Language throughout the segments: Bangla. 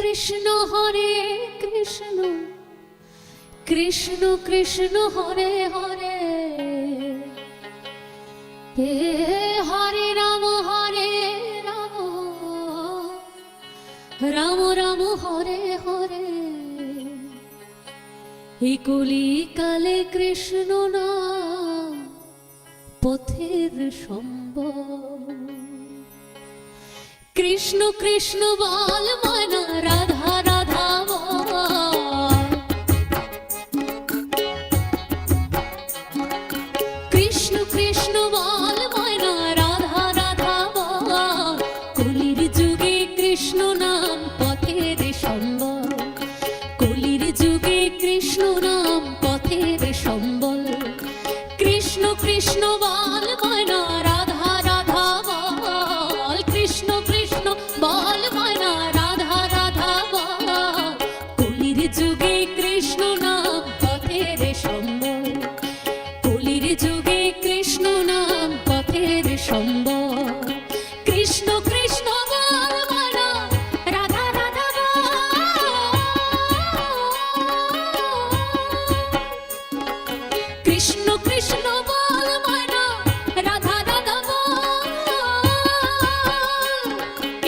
কৃষ্ণ কৃষ্ণ কৃষ্ণ হরে হরে হরে রাম রাম রাম হরে হরে এই কলিকালে কৃষ্ণ নাম পথের সম্বল। কৃষ্ণ কৃষ্ণ বল মনা রাধা রাধা বল, কৃষ্ণ কৃষ্ণ বল মনা রাধা রাধা বল। কলির যুগে কৃষ্ণ নাম পথের সম্বল, কলির যুগে কৃষ্ণ নাম পথের সম্বল। কৃষ্ণ কৃষ্ণ বল মনা রাধা রাধা বল, কৃষ্ণ কৃষ্ণ বল মনা রাধা রাধা বল। কলির যুগে কৃষ্ণ নাম পথের সম্বল, কলির যুগে কৃষ্ণ নাম পথের সম্বল। কৃষ্ণ কৃষ্ণ বল মনা রাধা রাধা বল, কৃষ্ণ কৃষ্ণ বল মনা রাধা রাধা বল।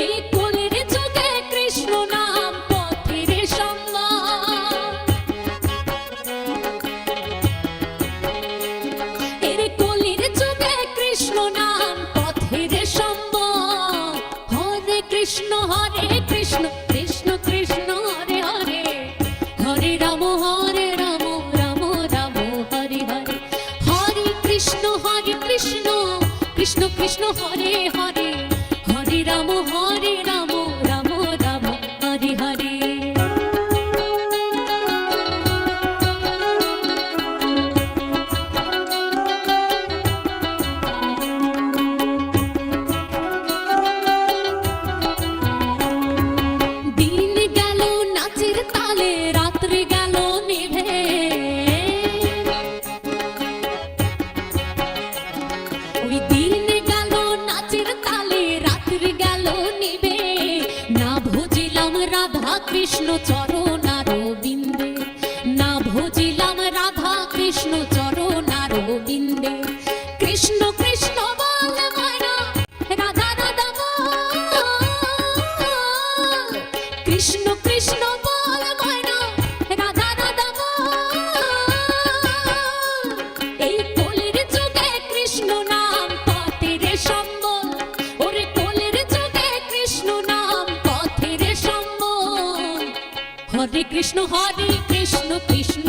এই কলির যুগে কৃষ্ণ নাম পথের সম্বল, এর কলির যুগে কৃষ্ণ নাম পথের সম্বল। হরে কৃষ্ণ কৃষ্ণ কৃষ্ণ হরে হরে, হরে রাম রাম রাম হরে হরে। হরে কৃষ্ণ কৃষ্ণ কৃষ্ণ হরে হরে, হরে রাম রাম রাম হরে হরে। দিন গেল নাচের তালে, রাত্রে গেল নিভে, ওই দিন গেল নাচের তালে, রাত্রে গেল নিভে। না ভজিলাম রাধা কৃষ্ণ চরণ আরবিন্দে, না ভজিলাম রাধা কৃষ্ণ চরণ আরবিন্দে। কৃষ্ণ কৃষ্ণ বল মনা রাধা রাধা বল, কৃষ্ণ কৃষ্ণ বল মনা রাধা রাধা বল। এই কলির যুগে কৃষ্ণ নাম পথের সম্বল, ওরে কলির যুগে কৃষ্ণ নাম পথের সম্বল। হরে কৃষ্ণ কৃষ্ণ কৃষ্ণ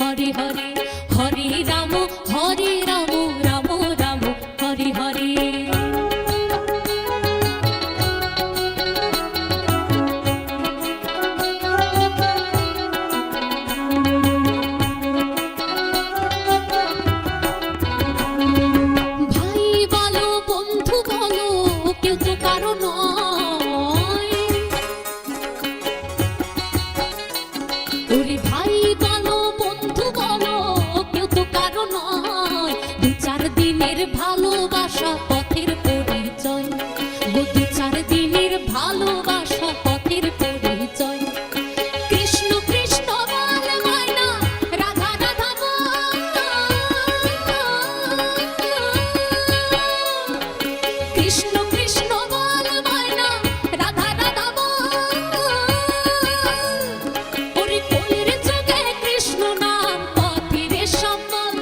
হরে হরে, হরে রাম রাম রাম হরে হরে। ভাই বলো বন্ধু বলো কেউ তো কারো নয়, ওরে ভাই বলো বন্ধু বলো কেউ তো কারো নয়। দু চার দিনের ভালোবাসা পথের পরিচয়, দু চার দিনের ভালোবাসা পথের পরিচয়। কৃষ্ণ কৃষ্ণ বল মনা রাধা রাধা বল, কৃষ্ণ কৃষ্ণ বল মনা রাধা রাধা বল। ওরে কলির যুগে কৃষ্ণ নাম পথের সম্বল,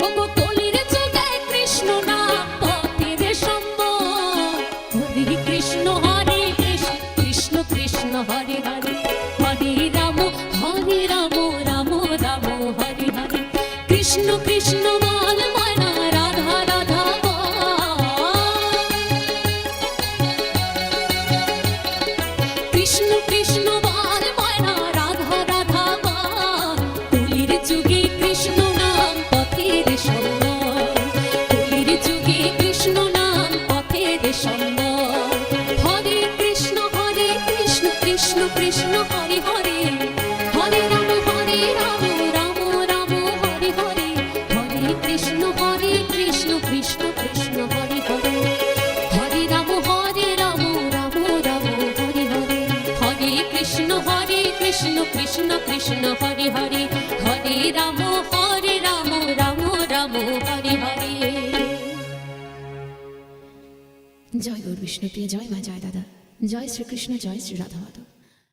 ওগো কলির যুগে কৃষ্ণ নাম পথের সম্বল। হরে কৃষ্ণ কৃষ্ণ কৃষ্ণ হরে হরে, হরে রাম রাম রাম হরে হরে। কৃষ্ণ কৃষ্ণ বল মনা রাধা রাধা বল, কৃষ্ণ কৃষ্ণ বল মনা রাধা রাধা বল। কলির যুগে কৃষ্ণ নাম পথের সম্বল, কলির যুগে কৃষ্ণ নাম পথের সম্বল। হরে কৃষ্ণ কৃষ্ণ কৃষ্ণ হরে হরে, হরে রাম রাম রাম হরে হরে। হরে কৃষ্ণ কৃষ্ণ কৃষ্ণ হরে হরে, হরে রাম রাম রাম হরে হরে। হরে কৃষ্ণ কৃষ্ণ কৃষ্ণ কৃষ্ণ হরে হরে, হরে রাম রাম রাম হরে হরে। জয় গৌর বিষ্ণুপ্রিয়, জয় মা, জয় দাদা, জয় শ্রীকৃষ্ণ, জয় শ্রী রাধা মাধব।